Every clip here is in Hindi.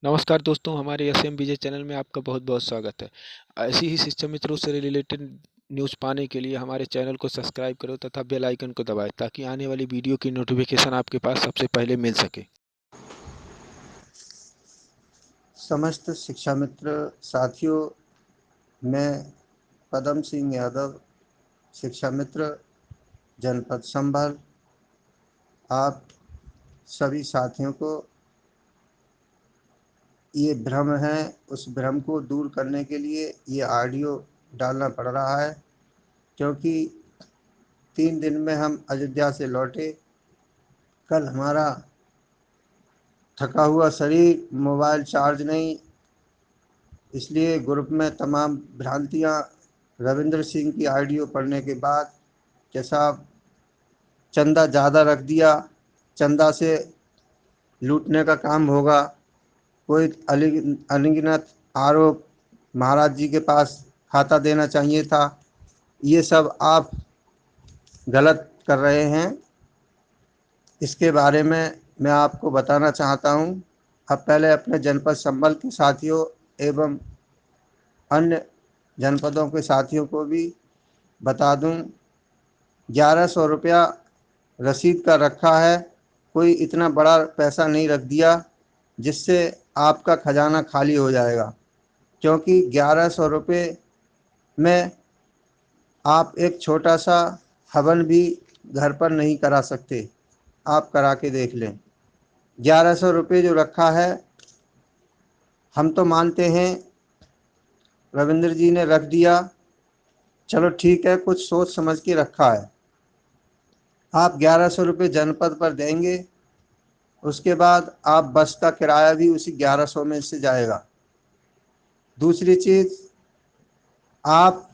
नमस्कार दोस्तों, हमारे एसएम बीजे चैनल में आपका बहुत बहुत स्वागत है। ऐसी ही शिक्षा मित्रों से रिलेटेड न्यूज़ पाने के लिए हमारे चैनल को सब्सक्राइब करो तथा बेल आइकन को दबाएं ताकि आने वाली वीडियो की नोटिफिकेशन आपके पास सबसे पहले मिल सके। समस्त शिक्षा मित्र साथियों, मैं पदम सिंह यादव, शिक्षा मित्र, जनपद संभल, आप सभी साथियों को ये भ्रम है, उस भ्रम को दूर करने के लिए ये ऑडियो डालना पड़ रहा है, क्योंकि 3 दिन में हम अयोध्या से लौटे। कल हमारा थका हुआ शरीर, मोबाइल चार्ज नहीं, इसलिए ग्रुप में तमाम भ्रांतियाँ। रविंद्र सिंह की ऑडियो पढ़ने के बाद कि साहब चंदा ज़्यादा रख दिया, चंदा से लूटने का काम होगा, कोई अनगिनत आरोप, महाराज जी के पास खाता देना चाहिए था, ये सब आप गलत कर रहे हैं। इसके बारे में मैं आपको बताना चाहता हूँ। अब पहले अपने जनपद संभल के साथियों एवं अन्य जनपदों के साथियों को भी बता दूँ, 1100 रुपया रसीद का रखा है। कोई इतना बड़ा पैसा नहीं रख दिया जिससे आपका खजाना खाली हो जाएगा, क्योंकि 1100 रुपये में आप एक छोटा सा हवन भी घर पर नहीं करा सकते। आप करा के देख लें। 1100 रुपये जो रखा है, हम तो मानते हैं रविंद्र जी ने रख दिया, चलो ठीक है, कुछ सोच समझ के रखा है। आप 1100 रुपये जनपद पर देंगे, उसके बाद आप बस का किराया भी उसी 1100 में से जाएगा। दूसरी चीज़, आप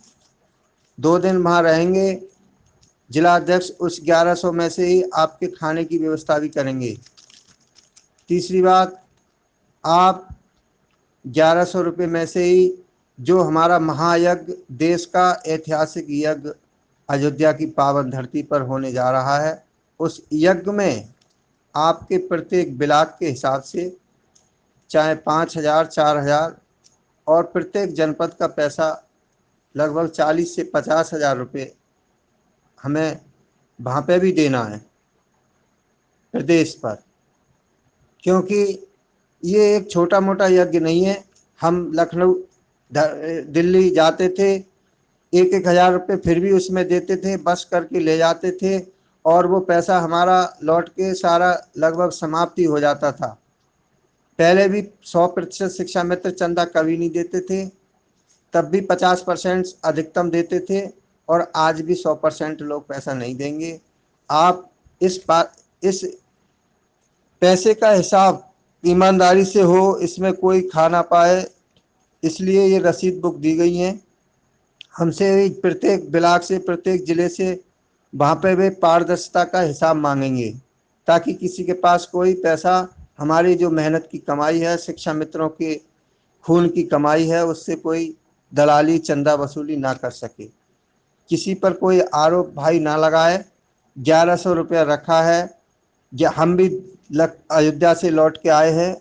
2 दिन वहाँ रहेंगे, जिला अध्यक्ष उस 1100 में से ही आपके खाने की व्यवस्था भी करेंगे। तीसरी बात, आप 1100 रुपये में से ही जो हमारा महायज्ञ, देश का ऐतिहासिक यज्ञ अयोध्या की पावन धरती पर होने जा रहा है, उस यज्ञ में आपके प्रत्येक ब्लॉक के हिसाब से चाहे 5,000 4,000 और प्रत्येक जनपद का पैसा लगभग 40 से 50,000 रुपये हमें वहाँ पे भी देना है प्रदेश पर, क्योंकि ये एक छोटा मोटा यज्ञ नहीं है। हम लखनऊ दिल्ली जाते थे, 1,000 रुपये फिर भी उसमें देते थे, बस करके ले जाते थे, और वो पैसा हमारा लौट के सारा लगभग समाप्ति हो जाता था। पहले भी 100% शिक्षा मित्र चंदा कभी नहीं देते थे, तब भी 50% अधिकतम देते थे, और आज भी 100% लोग पैसा नहीं देंगे। आप इस पैसे का हिसाब ईमानदारी से हो, इसमें कोई खा ना पाए, इसलिए ये रसीद बुक दी गई है। हमसे भी प्रत्येक ब्लॉक से, प्रत्येक ज़िले से वहाँ पे वे पारदर्शिता का हिसाब मांगेंगे, ताकि किसी के पास कोई पैसा, हमारी जो मेहनत की कमाई है, शिक्षा मित्रों के खून की कमाई है, उससे कोई दलाली चंदा वसूली ना कर सके। किसी पर कोई आरोप भाई ना लगाए। 1100 रुपया रखा है। हम भी अयोध्या से लौट के आए हैं,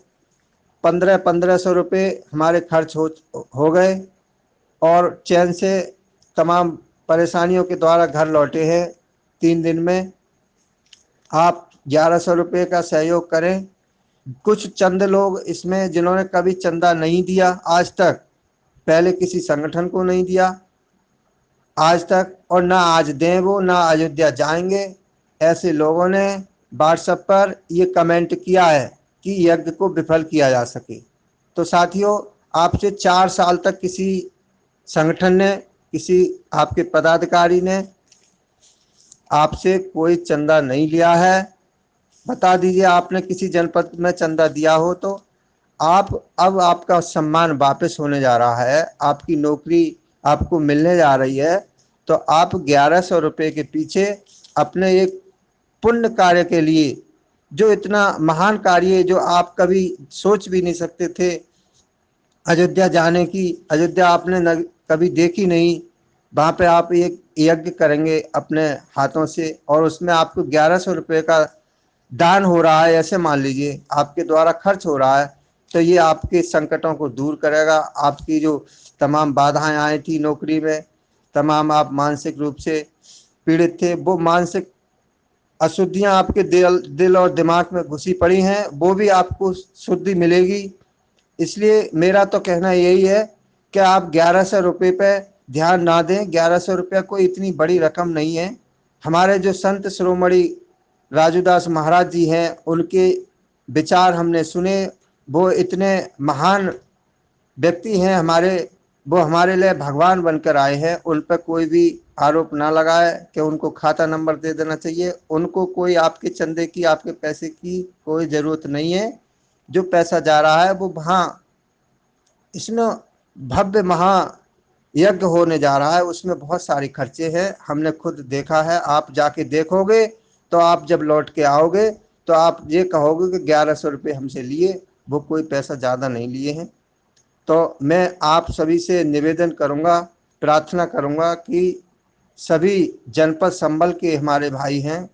1500 रुपये हमारे खर्च हो गए, और चैन से तमाम परेशानियों के द्वारा घर लौटे हैं 3 दिन में। आप 1100 रुपये का सहयोग करें। कुछ चंद लोग इसमें जिन्होंने कभी चंदा नहीं दिया आज तक, पहले किसी संगठन को नहीं दिया आज तक, और ना आज दें, वो ना अयोध्या जाएंगे, ऐसे लोगों ने व्हाट्सएप पर ये कमेंट किया है कि यज्ञ को विफल किया जा सके। तो साथियों, आपसे 4 साल तक किसी संगठन ने, किसी आपके पदाधिकारी ने आपसे कोई चंदा नहीं लिया है। बता दीजिए, आपने किसी जनपद में चंदा दिया हो तो आप, अब आपका सम्मान वापस होने जा रहा है, आपकी नौकरी आपको मिलने जा रही है, तो आप 1100 रुपये के पीछे अपने एक पुण्य कार्य के लिए, जो इतना महान कार्य है, जो आप कभी सोच भी नहीं सकते थे, अयोध्या जाने की, अयोध्या आपने कभी देखी नहीं, वहाँ पे आप एक यज्ञ करेंगे अपने हाथों से, और उसमें आपको 1100 रुपये का दान हो रहा है, ऐसे मान लीजिए आपके द्वारा खर्च हो रहा है, तो ये आपके संकटों को दूर करेगा। आपकी जो तमाम बाधाएं आई थी नौकरी में, तमाम आप मानसिक रूप से पीड़ित थे, वो मानसिक अशुद्धियां आपके दिल और दिमाग में घुसी पड़ी हैं, वो भी आपको शुद्धि मिलेगी। इसलिए मेरा तो कहना यही है कि आप 1100 रुपये पे ध्यान ना दें। 1100 रुपया कोई इतनी बड़ी रकम नहीं है। हमारे जो संत शिरोमणि राजूदास महाराज जी हैं, उनके विचार हमने सुने। वो इतने महान व्यक्ति हैं हमारे, वो हमारे लिए भगवान बनकर आए हैं। उन पर कोई भी आरोप ना लगाए कि उनको खाता नंबर दे देना चाहिए। उनको कोई आपके चंदे की, आपके पैसे की कोई ज़रूरत नहीं है। जो पैसा जा रहा है वो वहाँ इसमें भव्य महा यज्ञ होने जा रहा है, उसमें बहुत सारे खर्चे हैं, हमने खुद देखा है। आप जाके देखोगे तो आप जब लौट के आओगे तो आप ये कहोगे कि 1100 रुपये हमसे लिए, वो कोई पैसा ज़्यादा नहीं लिए हैं। तो मैं आप सभी से निवेदन करूंगा, प्रार्थना करूंगा कि सभी जनपद संबल के हमारे भाई हैं,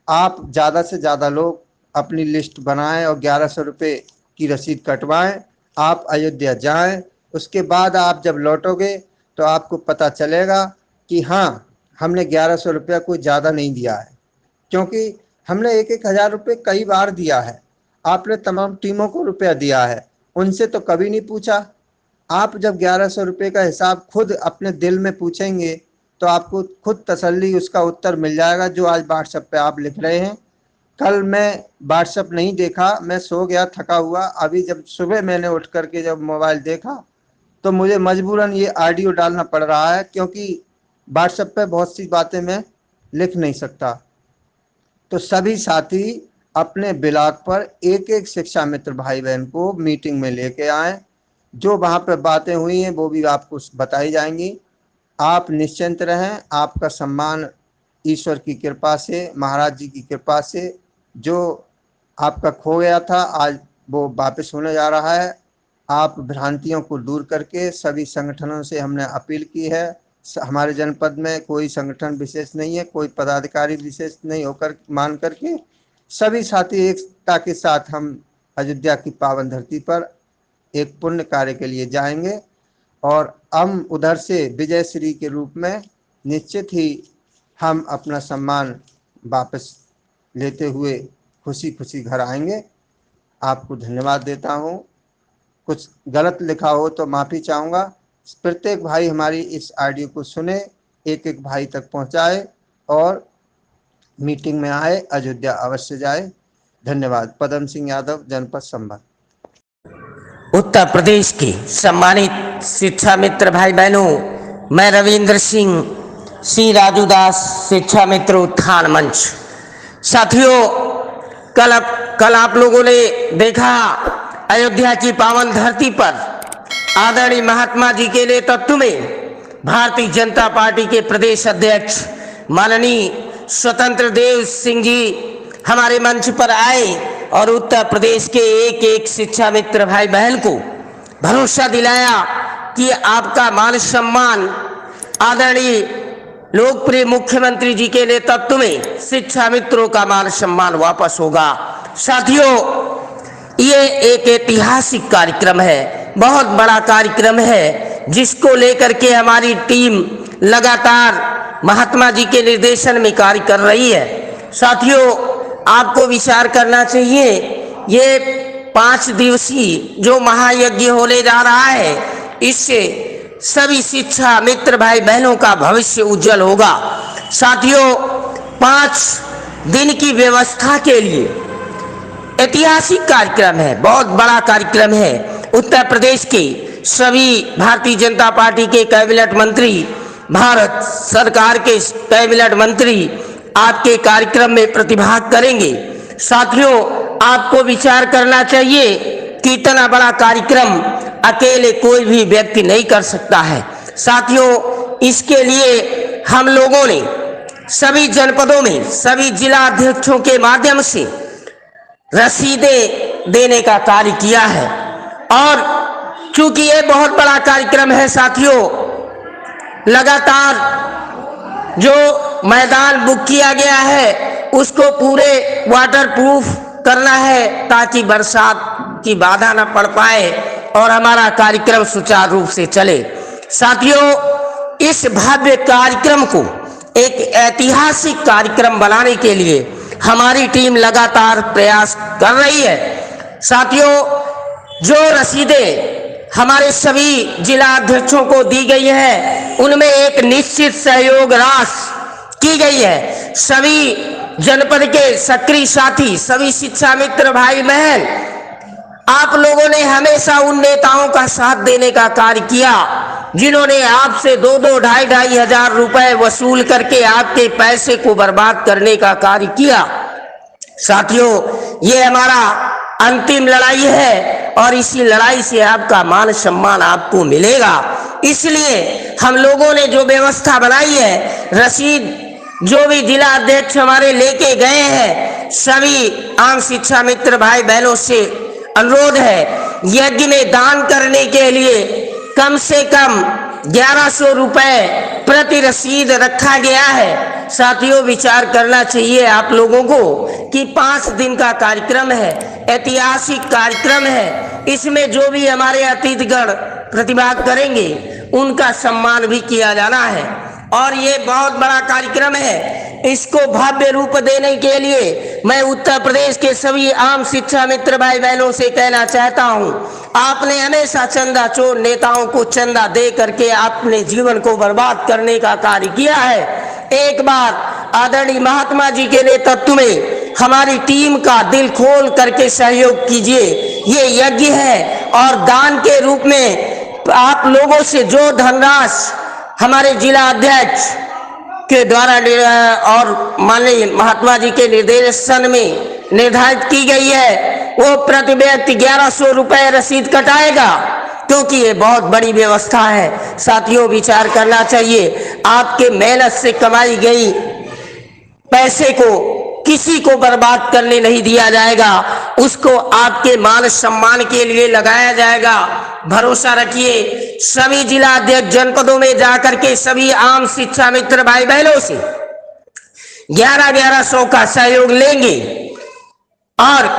आप ज़्यादा से ज़्यादा लोग अपनी लिस्ट बनाएं और 1100 रुपये की रसीद कटवाएं। आप अयोध्या जाएं, उसके बाद आप जब लौटोगे तो आपको पता चलेगा कि हाँ, हमने 1100 रुपया कोई ज़्यादा नहीं दिया है, क्योंकि हमने 1-1 हज़ार रुपये कई बार दिया है। आपने तमाम टीमों को रुपया दिया है, उनसे तो कभी नहीं पूछा। आप जब 1100 रुपये का हिसाब खुद अपने दिल में पूछेंगे तो आपको खुद तसल्ली उसका उत्तर मिल जाएगा, जो आज व्हाट्सएप पे आप लिख रहे हैं। कल मैं व्हाट्सएप नहीं देखा, मैं सो गया थका हुआ। अभी जब सुबह मैंने उठ करके जब मोबाइल देखा तो मुझे मजबूरन ये ऑडियो डालना पड़ रहा है, क्योंकि व्हाट्सएप पे बहुत सी बातें मैं लिख नहीं सकता। तो सभी साथी अपने ब्लॉग पर एक एक शिक्षा मित्र भाई बहन को मीटिंग में लेके आए। जो वहाँ पर बातें हुई हैं वो भी आपको बताई जाएंगी। आप निश्चिंत रहें, आपका सम्मान ईश्वर की कृपा से, महाराज जी की कृपा से जो आपका खो गया था आज वो वापस होने जा रहा है। आप भ्रांतियों को दूर करके, सभी संगठनों से हमने अपील की है, हमारे जनपद में कोई संगठन विशेष नहीं है, कोई पदाधिकारी विशेष नहीं होकर मान करके सभी साथी एकता के साथ हम अयोध्या की पावन धरती पर एक पुण्य कार्य के लिए जाएंगे और हम उधर से विजय श्री के रूप में निश्चित ही हम अपना सम्मान वापस लेते हुए खुशी खुशी घर आएंगे। आपको धन्यवाद देता हूँ। कुछ गलत लिखा हो तो माफ़ी चाहूँगा। प्रत्येक भाई हमारी इस ऑडियो को सुने, एक एक भाई तक पहुँचाए और मीटिंग में आए, अयोध्या अवश्य जाए। धन्यवाद। पदम सिंह यादव, जनपद संभल। उत्तर प्रदेश के सम्मानित शिक्षा मित्र भाई बहनों, मैं रविंद्र सिंह, श्री राजूदास शिक्षा मित्र उत्थान मंच। साथियों, कल आप लोगों ने देखा अयोध्या की पावन धरती पर आदरणीय महात्मा जी के नेतृत्व में भारतीय जनता पार्टी के प्रदेश अध्यक्ष माननीय स्वतंत्र देव सिंह जी हमारे मंच पर आए और उत्तर प्रदेश के एक एक शिक्षा मित्र भाई बहन को भरोसा दिलाया कि आपका मान सम्मान आदरणीय लोकप्रिय मुख्यमंत्री जी के नेतृत्व में शिक्षा मित्रों का मान सम्मान वापस होगा। साथियों, ये एक ऐतिहासिक कार्यक्रम है, बहुत बड़ा कार्यक्रम है, जिसको लेकर के हमारी टीम लगातार महात्मा जी के निर्देशन में कार्य कर रही है। साथियों, आपको विचार करना चाहिए, ये 5 दिवसीय जो महायज्ञ होने जा रहा है, इससे सभी शिक्षा मित्र भाई बहनों का भविष्य उज्जवल होगा। साथियों, 5 दिन की व्यवस्था के लिए ऐतिहासिक कार्यक्रम है, बहुत बड़ा कार्यक्रम है। उत्तर प्रदेश के सभी भारतीय जनता पार्टी के कैबिनेट मंत्री, भारत सरकार के कैबिनेट मंत्री आपके कार्यक्रम में प्रतिभाग करेंगे। साथियों, आपको विचार करना चाहिए कि इतना बड़ा कार्यक्रम अकेले कोई भी व्यक्ति नहीं कर सकता है। साथियों, इसके लिए हम लोगों ने सभी जनपदों में सभी जिला अध्यक्षों के माध्यम से रसीदें देने का कार्य किया है और चूंकि ये बहुत बड़ा कार्यक्रम है, साथियों, लगातार जो मैदान बुक किया गया है उसको पूरे वाटर प्रूफ करना है ताकि बरसात की बाधा न पड़ पाए और हमारा कार्यक्रम सुचारू रूप से चले। साथियों, इस भव्य कार्यक्रम को एक ऐतिहासिक कार्यक्रम बनाने के लिए हमारी टीम लगातार प्रयास कर रही है। साथियों, जो रसीदें हमारे सभी जिला अध्यक्षों को दी गई है उनमें एक निश्चित सहयोग राशि की गई है। सभी जनपद के सक्रिय साथी, सभी शिक्षा मित्र भाई बहन, आप लोगों ने हमेशा उन नेताओं का साथ देने का कार्य किया जिन्होंने आपसे 2-2, 2,500 हजार रुपए वसूल करके आपके पैसे को बर्बाद करने का कार्य किया। साथियों, ये हमारा अंतिम लड़ाई है और इसी लड़ाई से आपका मान सम्मान आपको मिलेगा। इसलिए हम लोगों ने जो व्यवस्था बनाई है, रसीद जो भी जिला अध्यक्ष हमारे लेके गए हैं, सभी आम शिक्षा मित्र भाई बहनों से अनुरोध है, यज्ञ में दान करने के लिए कम से कम 1100 रुपए प्रति रसीद रखा गया है। साथियों, विचार करना चाहिए आप लोगों को कि 5 दिन का कार्यक्रम है, ऐतिहासिक कार्यक्रम है। इसमें जो भी हमारे अतिथिगण प्रतिभाग करेंगे उनका सम्मान भी किया जाना है और ये बहुत बड़ा कार्यक्रम है। इसको भव्य रूप देने के लिए मैं उत्तर प्रदेश के सभी आम शिक्षा मित्र भाई बहनों से कहना चाहता हूं, आपने हमेशा चंदा चोर नेताओं को चंदा दे करके अपने जीवन को बर्बाद करने का कार्य किया है। एक बार आदरणीय महात्मा जी के नेतृत्व में हमारी टीम का दिल खोल करके सहयोग कीजिए। ये यज्ञ है और दान के रूप में आप लोगों से जो धनराशि हमारे जिला अध्यक्ष के द्वारा और माननीय महात्मा जी के निर्देशन में निर्धारित की गई है, वो प्रति व्यक्ति 1100 रुपए रसीद कटाएगा, क्योंकि ये बहुत बड़ी व्यवस्था है। साथियों, विचार करना चाहिए, आपके मेहनत से कमाई गई पैसे को किसी को बर्बाद करने नहीं दिया जाएगा, उसको आपके मान सम्मान के लिए लगाया जाएगा। भरोसा रखिए, सभी जिला अध्यक्ष जनपदों में जाकर के सभी आम शिक्षा मित्र भाई बहनों से 1100 का सहयोग लेंगे और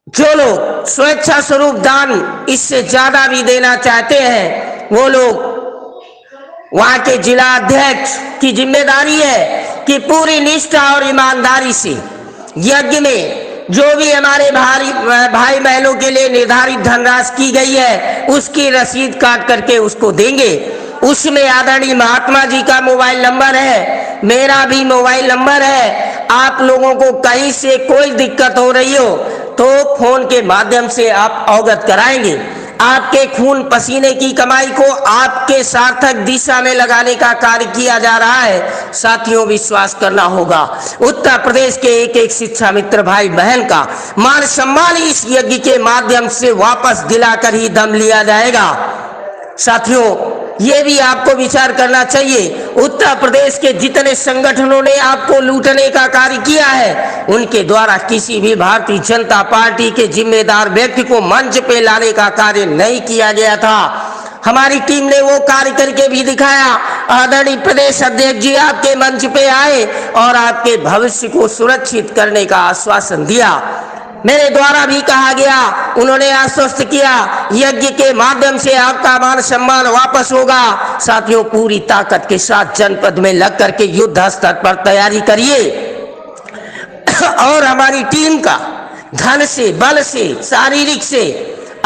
जो लोग स्वेच्छा स्वरूप दान इससे ज्यादा भी देना चाहते हैं, वो लोग, वहां के जिला अध्यक्ष की जिम्मेदारी है कि पूरी निष्ठा और ईमानदारी से यज्ञ में जो भी हमारे भाई बहनों के लिए निर्धारित धनराशि की गई है उसकी रसीद काट करके उसको देंगे। उसमें आदरणीय महात्मा जी का मोबाइल नंबर है, मेरा भी मोबाइल नंबर है। आप लोगों को कहीं से कोई दिक्कत हो रही हो तो फोन के माध्यम से आप अवगत कराएंगे। आपके खून पसीने की कमाई को आपके सार्थक दिशा में लगाने का कार्य किया जा रहा है। साथियों, विश्वास करना होगा, उत्तर प्रदेश के एक एक शिक्षा मित्र भाई बहन का मान सम्मान इस यज्ञ के माध्यम से वापस दिलाकर ही दम लिया जाएगा। साथियों, ये भी आपको विचार करना चाहिए, उत्तर प्रदेश के जितने संगठनों ने आपको लूटने का कार्य किया है, उनके द्वारा किसी भी भारतीय जनता पार्टी के जिम्मेदार व्यक्ति को मंच पे लाने का कार्य नहीं किया गया था। हमारी टीम ने वो कार्य करके भी दिखाया। आदरणीय प्रदेश अध्यक्ष जी आपके मंच पे आए और आपके भविष्य को सुरक्षित करने का आश्वासन दिया। मेरे द्वारा भी कहा गया, उन्होंने आश्वस्त किया, यज्ञ के माध्यम से आपका मान सम्मान वापस होगा। साथियों, पूरी ताकत के साथ जनपद में लग करके युद्ध स्तर पर तैयारी करिए और हमारी टीम का धन से, बल से, शारीरिक से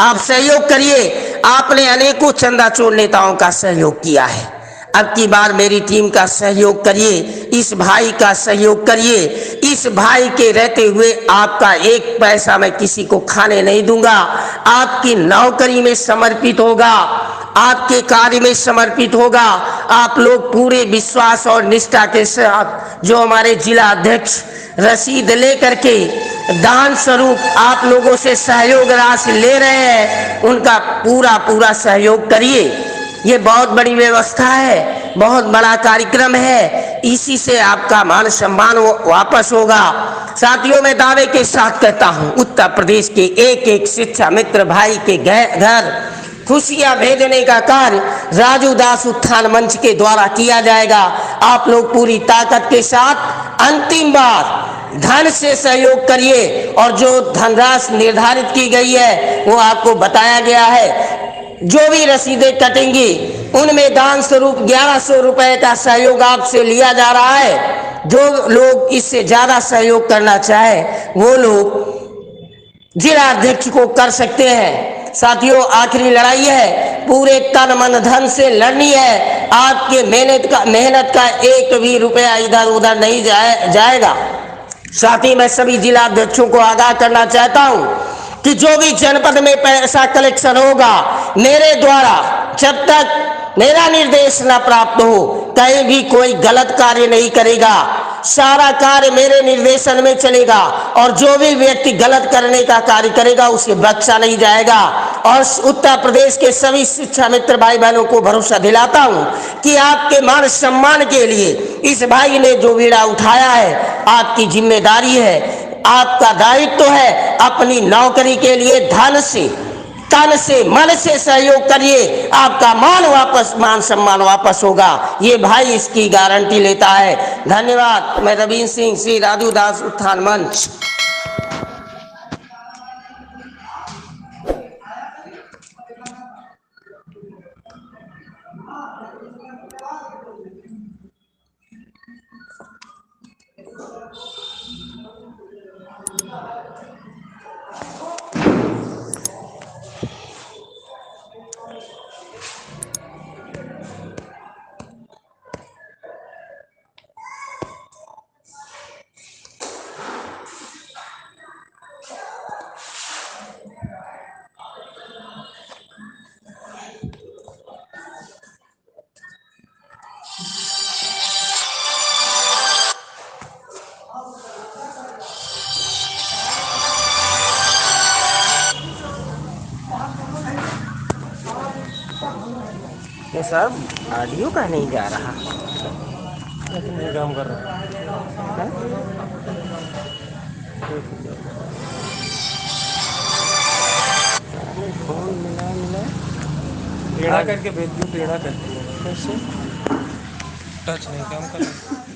आप सहयोग करिए। आपने अनेकों चंदा चोर नेताओं का सहयोग किया है, अब की बार मेरी टीम का सहयोग करिए, इस भाई का सहयोग करिए। इस भाई के रहते हुए आपका एक पैसा मैं किसी को खाने नहीं दूंगा। आपकी नौकरी में समर्पित होगा, आपके कार्य में समर्पित होगा। आप लोग पूरे विश्वास और निष्ठा के साथ जो हमारे जिला अध्यक्ष रसीद लेकर के दान स्वरूप आप लोगों से सहयोग राशि ले रहे हैं, उनका पूरा सहयोग करिए। ये बहुत बड़ी व्यवस्था है, बहुत बड़ा कार्यक्रम है, इसी से आपका मान सम्मान वापस होगा। साथियों, मैं दावे के साथ कहता हूं, उत्तर प्रदेश के एक एक शिक्षा मित्र भाई के घर खुशियां भेजने का कार्य राजू दास उत्थान मंच के द्वारा किया जाएगा। आप लोग पूरी ताकत के साथ अंतिम बार धन से सहयोग करिए और जो धनराशि निर्धारित की गई है वो आपको बताया गया है। जो भी रसीदें कटेंगी उनमें दान स्वरूप 1100 रुपए का सहयोग आपसे लिया जा रहा है। जो लोग इससे ज्यादा सहयोग करना चाहे वो लोग जिला अध्यक्ष को कर सकते हैं। साथियों, आखिरी लड़ाई है, पूरे तन मन धन से लड़नी है। आपके मेहनत का एक भी रुपया इधर उधर नहीं जाएगा। साथ ही मैं सभी जिला अध्यक्षों को आगाह करना चाहता हूं कि जो भी जनपद में पैसा कलेक्शन होगा मेरे द्वारा, जब तक मेरा निर्देश न प्राप्त हो कहीं भी कोई गलत कार्य नहीं करेगा। सारा कार्य मेरे निर्देशन में चलेगा और जो भी व्यक्ति गलत करने का कार्य करेगा उसे बख्शा नहीं जाएगा। और उत्तर प्रदेश के सभी शिक्षा मित्र भाई बहनों को भरोसा दिलाता हूं कि आपके मान सम्मान के लिए इस भाई ने जो बीड़ा उठाया है आपकी जिम्मेदारी है, आपका दायित्व है। अपनी नौकरी के लिए धन से, तन से, मन से सहयोग करिए, आपका मान सम्मान वापस होगा। ये भाई इसकी गारंटी लेता है। धन्यवाद। मैं रवींद्र सिंह, श्री राजू दास उत्थान मंच। ये सब ऑडियो का नहीं जा रहा, ये काम कर रहा है। फोन मिला टेढ़ा करके भेज दूँ, टेढ़ा करके कैसे? टच नहीं काम कर रहा।